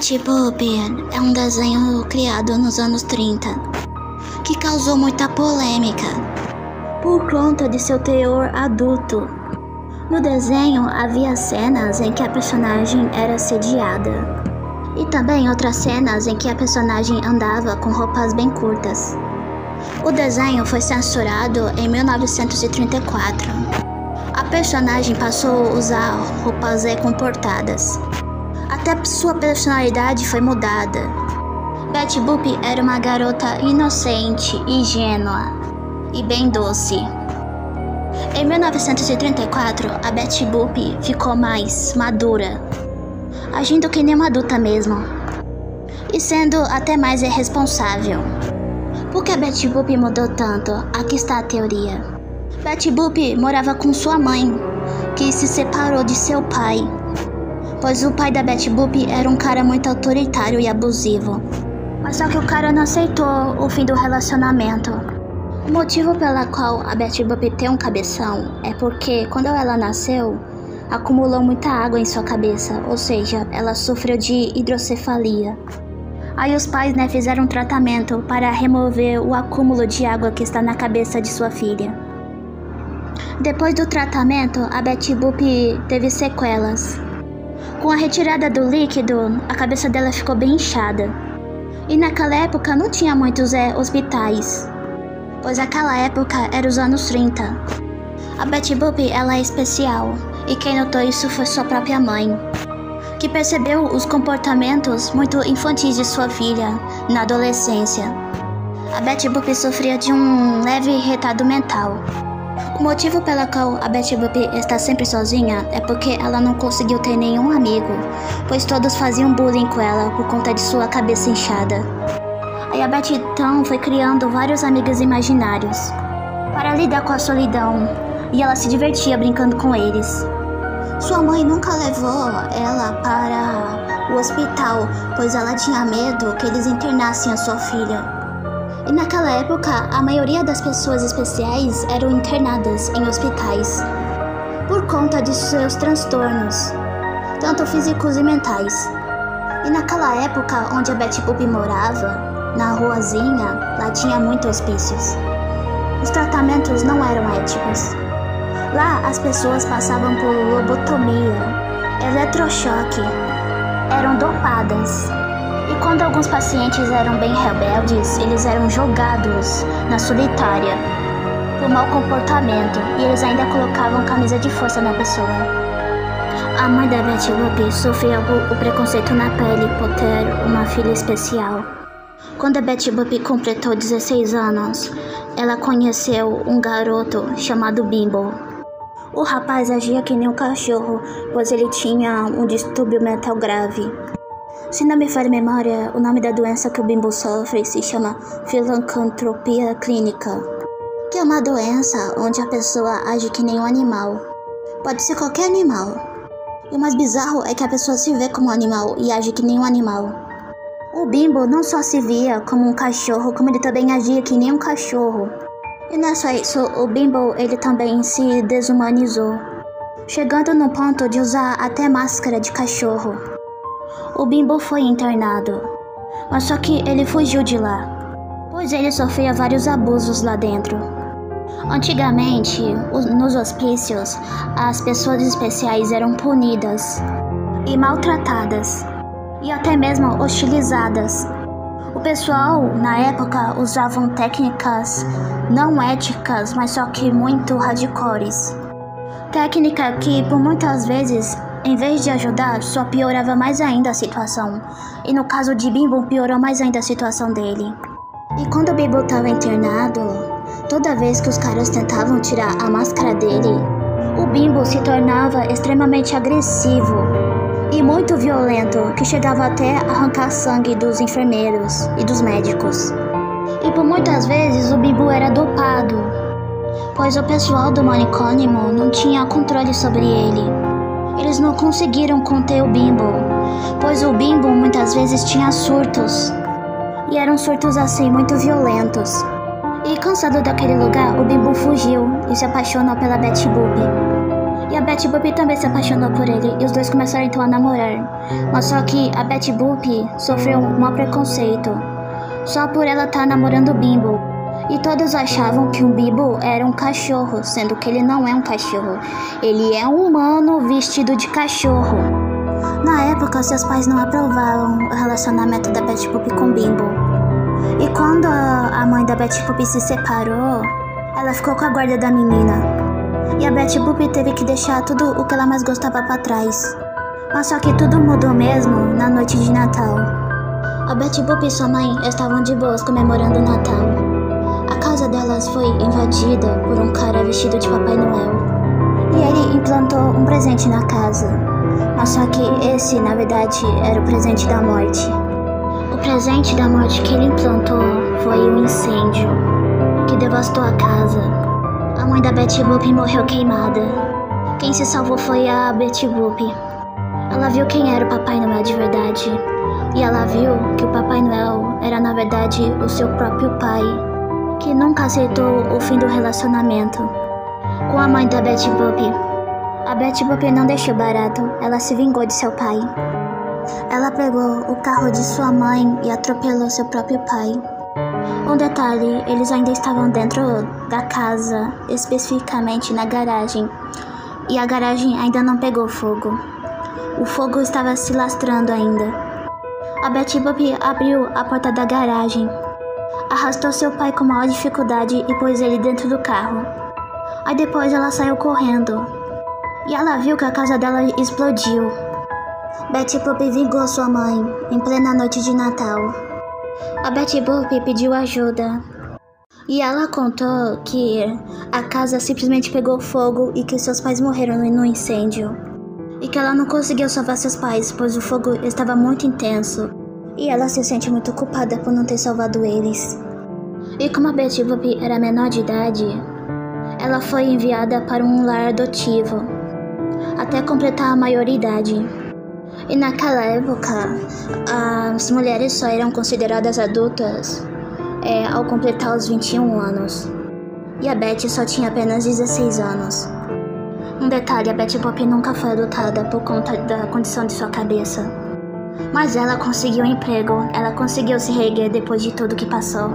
Betty Boop é um desenho criado nos anos 30 que causou muita polêmica por conta de seu teor adulto. No desenho havia cenas em que a personagem era assediada e também outras cenas em que a personagem andava com roupas bem curtas. O desenho foi censurado em 1934. A personagem passou a usar roupas comportadas. Até sua personalidade foi mudada. Betty Boop era uma garota inocente, ingênua e bem doce. Em 1934, a Betty Boop ficou mais madura, agindo que nem uma adulta mesmo, e sendo até mais irresponsável. Por que a Betty Boop mudou tanto? Aqui está a teoria. Betty Boop morava com sua mãe, que se separou de seu pai, pois o pai da Betty Boop era um cara muito autoritário e abusivo. Mas só que o cara não aceitou o fim do relacionamento. O motivo pela qual a Betty Boop tem um cabeção é porque quando ela nasceu, acumulou muita água em sua cabeça, ou seja, ela sofreu de hidrocefalia. Aí os pais fizeram um tratamento para remover o acúmulo de água que está na cabeça de sua filha. Depois do tratamento, a Betty Boop teve sequelas. Com a retirada do líquido, a cabeça dela ficou bem inchada. E naquela época não tinha muitos hospitais, pois naquela época era os anos 30. A Betty Boop ela é especial, e quem notou isso foi sua própria mãe, que percebeu os comportamentos muito infantis de sua filha na adolescência. A Betty Boop sofria de um leve retardo mental. O motivo pela qual a Betty Boop está sempre sozinha é porque ela não conseguiu ter nenhum amigo, pois todos faziam bullying com ela por conta de sua cabeça inchada. Aí a Betty então foi criando vários amigos imaginários para lidar com a solidão, e ela se divertia brincando com eles. Sua mãe nunca levou ela para o hospital, pois ela tinha medo que eles internassem a sua filha. E naquela época, a maioria das pessoas especiais eram internadas em hospitais por conta de seus transtornos, tanto físicos e mentais. E naquela época onde a Betty Boop morava, na ruazinha, lá tinha muitos hospícios. Os tratamentos não eram éticos. Lá as pessoas passavam por lobotomia, eletrochoque, eram dopadas. E quando alguns pacientes eram bem rebeldes, eles eram jogados na solitária por mau comportamento, e eles ainda colocavam camisa de força na pessoa. A mãe da Betty Boop sofreu o preconceito na pele por ter uma filha especial. Quando a Betty Boop completou 16 anos, ela conheceu um garoto chamado Bimbo. O rapaz agia que nem um cachorro, pois ele tinha um distúrbio mental grave. Se não me falha a memória, o nome da doença que o Bimbo sofre se chama filantropia clínica, que é uma doença onde a pessoa age que nem um animal. Pode ser qualquer animal. E o mais bizarro é que a pessoa se vê como um animal e age que nem um animal. O Bimbo não só se via como um cachorro, como ele também agia que nem um cachorro. E não é só isso, o Bimbo ele também se desumanizou, chegando no ponto de usar até máscara de cachorro. O Bimbo foi internado, mas só que ele fugiu de lá, pois ele sofria vários abusos lá dentro. Antigamente, nos hospícios, as pessoas especiais eram punidas e maltratadas, e até mesmo hostilizadas. O pessoal, na época, usavam técnicas não éticas, mas só que muito hardcores. Técnica que, por muitas vezes, em vez de ajudar, só piorava mais ainda a situação. E no caso de Bimbo, piorou mais ainda a situação dele. E quando o Bimbo estava internado, toda vez que os caras tentavam tirar a máscara dele, o Bimbo se tornava extremamente agressivo e muito violento, que chegava até a arrancar sangue dos enfermeiros e dos médicos. E por muitas vezes o Bimbo era dopado, pois o pessoal do manicômio não tinha controle sobre ele. Eles não conseguiram conter o Bimbo, pois o Bimbo muitas vezes tinha surtos, e eram surtos assim muito violentos. E cansado daquele lugar, o Bimbo fugiu e se apaixonou pela Betty Boop. E a Betty Boop também se apaixonou por ele e os dois começaram então a namorar. Mas só que a Betty Boop sofreu um mau preconceito só por ela estar namorando o Bimbo. E todos achavam que o Bimbo era um cachorro, sendo que ele não é um cachorro. Ele é um humano vestido de cachorro. Na época, seus pais não aprovavam o relacionamento da Betty Boop com o Bimbo. E quando a mãe da Betty Boop se separou, ela ficou com a guarda da menina. E a Betty Boop teve que deixar tudo o que ela mais gostava pra trás. Mas só que tudo mudou mesmo na noite de Natal. A Betty Boop e sua mãe estavam de boas comemorando o Natal. A casa delas foi invadida por um cara vestido de Papai Noel. E ele implantou um presente na casa. Mas só que esse, na verdade, era o presente da morte. O presente da morte que ele implantou foi um incêndio que devastou a casa. A mãe da Betty Boop morreu queimada. Quem se salvou foi a Betty Boop. Ela viu quem era o Papai Noel de verdade. E ela viu que o Papai Noel era, na verdade, o seu próprio pai, que nunca aceitou o fim do relacionamento com a mãe da Betty Boop. A Betty Boop não deixou barato, ela se vingou de seu pai. Ela pegou o carro de sua mãe e atropelou seu próprio pai. Um detalhe, eles ainda estavam dentro da casa, especificamente na garagem, e a garagem ainda não pegou fogo. O fogo estava se lastrando ainda. A Betty Boop abriu a porta da garagem, arrastou seu pai com maior dificuldade e pôs ele dentro do carro. Aí depois ela saiu correndo e ela viu que a casa dela explodiu. Betty Boop vingou sua mãe em plena noite de Natal. A Betty Boop pediu ajuda e ela contou que a casa simplesmente pegou fogo e que seus pais morreram no incêndio. E que ela não conseguiu salvar seus pais, pois o fogo estava muito intenso. E ela se sente muito culpada por não ter salvado eles. E como a Betty Boop era menor de idade, ela foi enviada para um lar adotivo, até completar a maioridade. E naquela época, as mulheres só eram consideradas adultas ao completar os 21 anos. E a Betty só tinha apenas 16 anos. Um detalhe, a Betty Boop nunca foi adotada por conta da condição de sua cabeça. Mas ela conseguiu um emprego, ela conseguiu se reerguer depois de tudo que passou.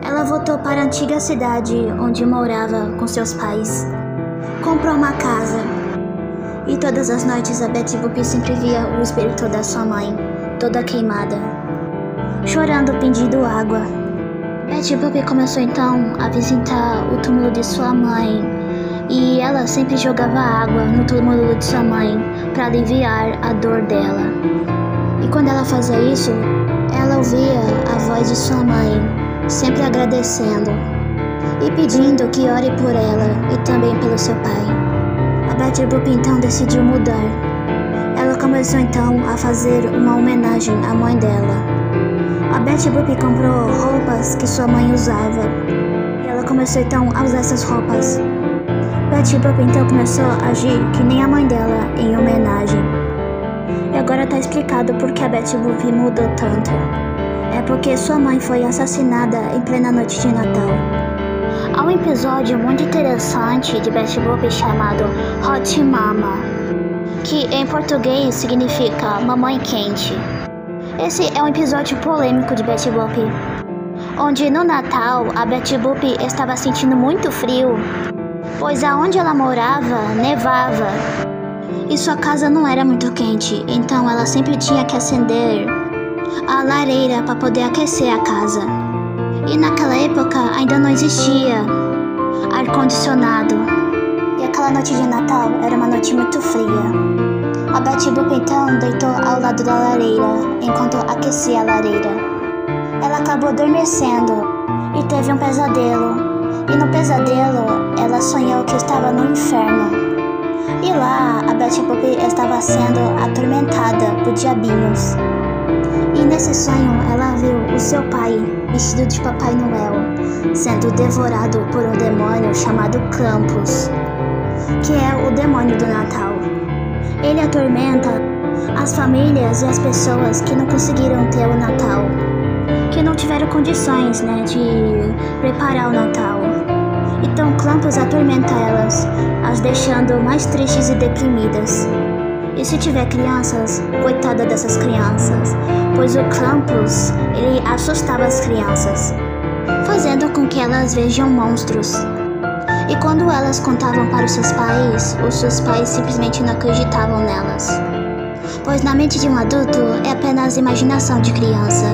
Ela voltou para a antiga cidade onde morava com seus pais. Comprou uma casa. E todas as noites a Betty Boop sempre via o espírito da sua mãe, toda queimada, chorando pedindo água. Betty Boop começou então a visitar o túmulo de sua mãe. E ela sempre jogava água no túmulo de sua mãe para aliviar a dor dela. E quando ela fazia isso, ela ouvia a voz de sua mãe, sempre agradecendo e pedindo que ore por ela e também pelo seu pai. A Betty Boop então decidiu mudar. Ela começou então a fazer uma homenagem à mãe dela. A Betty Boop comprou roupas que sua mãe usava. E ela começou então a usar essas roupas. Betty Boop então começou a agir que nem a mãe dela em homenagem. E agora tá explicado por que a Betty Boop mudou tanto. É porque sua mãe foi assassinada em plena noite de Natal. Há um episódio muito interessante de Betty Boop chamado Hot Mama, que em português significa mamãe quente. Esse é um episódio polêmico de Betty Boop, onde no Natal a Betty Boop estava sentindo muito frio, pois aonde ela morava nevava e sua casa não era muito quente, então ela sempre tinha que acender a lareira para poder aquecer a casa. E naquela época ainda não existia ar-condicionado. E aquela noite de Natal era uma noite muito fria. A Betty Boop então deitou ao lado da lareira enquanto aquecia a lareira. Ela acabou adormecendo e teve um pesadelo. E no pesadelo, ela sonhou que estava no inferno. E lá, a Betty Boop estava sendo atormentada por diabinhos. E nesse sonho, ela viu o seu pai, vestido de Papai Noel, sendo devorado por um demônio chamado Krampus, que é o demônio do Natal. Ele atormenta as famílias e as pessoas que não conseguiram ter o Natal, que não tiveram condições, de preparar o Natal. Então Krampus atormenta elas, as deixando mais tristes e deprimidas. E se tiver crianças, coitada dessas crianças, pois o Krampus, ele assustava as crianças, fazendo com que elas vejam monstros. E quando elas contavam para os seus pais simplesmente não acreditavam nelas, pois na mente de um adulto é apenas imaginação de criança.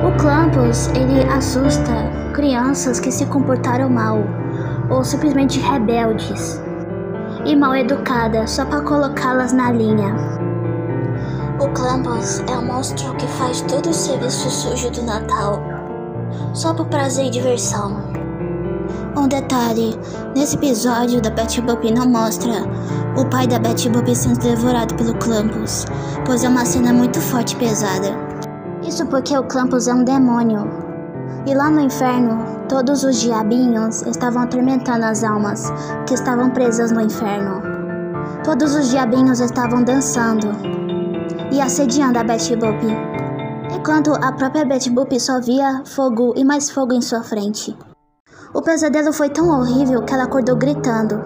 O Krampus, ele assusta crianças que se comportaram mal, ou simplesmente rebeldes e mal educadas só para colocá-las na linha. O Krampus é um monstro que faz todo o serviço sujo do Natal, só por prazer e diversão. Um detalhe, nesse episódio da Betty Boop não mostra o pai da Betty Boop sendo devorado pelo Krampus, pois é uma cena muito forte e pesada. Isso porque o Krampus é um demônio. E lá no inferno, todos os diabinhos estavam atormentando as almas que estavam presas no inferno. Todos os diabinhos estavam dançando e assediando a Betty Boop, enquanto a própria Betty Boop só via fogo e mais fogo em sua frente. O pesadelo foi tão horrível que ela acordou gritando.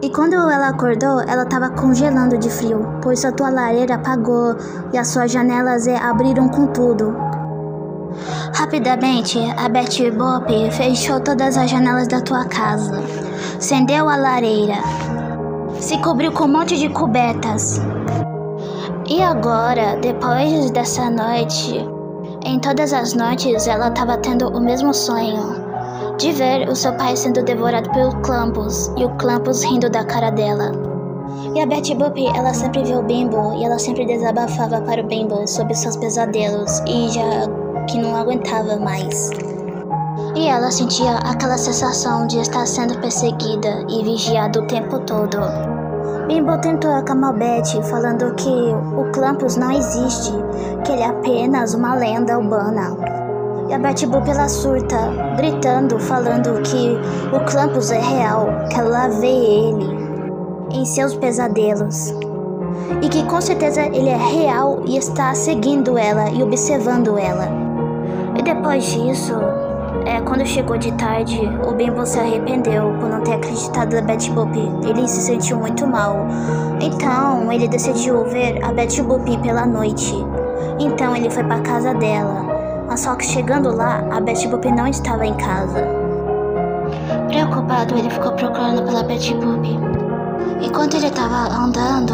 E quando ela acordou, ela estava congelando de frio, pois sua lareira apagou e as suas janelas abriram com tudo. Rapidamente, a Betty Boop fechou todas as janelas da tua casa, acendeu a lareira, se cobriu com um monte de cobertas. E agora, depois dessa noite, em todas as noites ela estava tendo o mesmo sonho, de ver o seu pai sendo devorado pelo Krampus e o Krampus rindo da cara dela. E a Betty Boop, ela sempre viu o Bimbo e ela sempre desabafava para o Bimbo sobre seus pesadelos e já que não aguentava mais. E ela sentia aquela sensação de estar sendo perseguida e vigiada o tempo todo. Bimbo tentou acalmar Betty, falando que o Krampus não existe, que ele é apenas uma lenda urbana. E a Betty Boop, ela surta, gritando, falando que o Krampus é real, que ela vê ele em seus pesadelos. E que com certeza ele é real e está seguindo ela e observando ela. E depois disso, quando chegou de tarde, o Bimbo se arrependeu por não ter acreditado na Betty Boop. Ele se sentiu muito mal. Então, ele decidiu ver a Betty Boop pela noite. Então, ele foi para casa dela. Mas só que chegando lá, a Betty Boop não estava em casa. Preocupado, ele ficou procurando pela Betty Boop. Enquanto ele estava andando,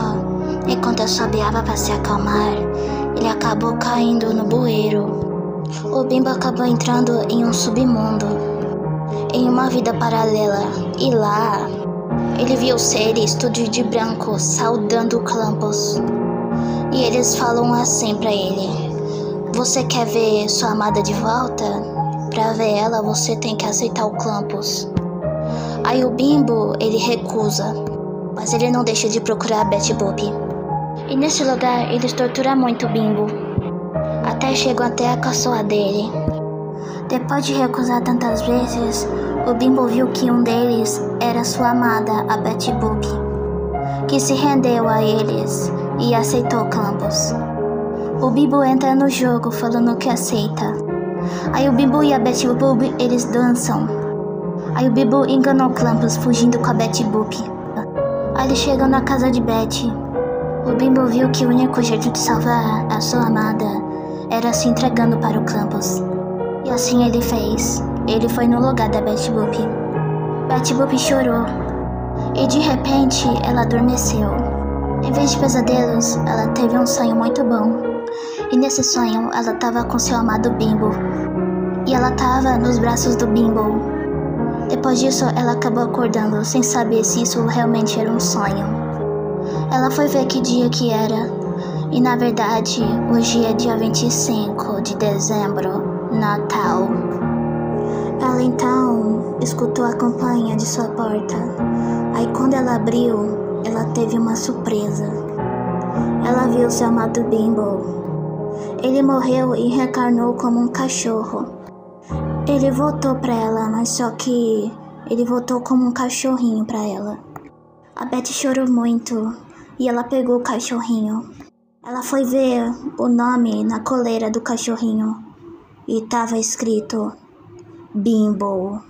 enquanto assobiava para se acalmar, ele acabou caindo no bueiro. O Bimbo acabou entrando em um submundo, em uma vida paralela, e lá ele viu seres tudo de branco saudando o Krampus. E eles falam assim pra ele: você quer ver sua amada de volta? Pra ver ela, você tem que aceitar o Krampus. Aí o Bimbo, ele recusa, mas ele não deixa de procurar a Betty Boop. E nesse lugar, eles torturam muito o Bimbo, até chegam até a caçoa dele. Depois de recusar tantas vezes, o Bimbo viu que um deles era sua amada, a Betty Boop, que se rendeu a eles e aceitou o Krampus. O Bimbo entra no jogo falando que aceita. Aí o Bimbo e a Betty Boop, eles dançam. Aí o Bimbo enganou o Krampus fugindo com a Betty Boop. Aí eles chegam na casa de Betty. O Bimbo viu que o único jeito de salvar a sua amada era se entregando para o Krampus. E assim ele fez. Ele foi no lugar da Betty Boop. Betty Boop chorou. E de repente ela adormeceu. Em vez de pesadelos, ela teve um sonho muito bom. E nesse sonho ela estava com seu amado Bimbo. E ela estava nos braços do Bimbo. Depois disso ela acabou acordando sem saber se isso realmente era um sonho. Ela foi ver que dia que era. E na verdade, hoje é dia 25 de dezembro, Natal. Ela então escutou a campainha de sua porta. Aí quando ela abriu, ela teve uma surpresa. Ela viu seu amado Bimbo. Ele morreu e reencarnou como um cachorro. Ele voltou pra ela, mas só que ele voltou como um cachorrinho pra ela. A Betty chorou muito e ela pegou o cachorrinho. Ela foi ver o nome na coleira do cachorrinho e estava escrito Bimbo.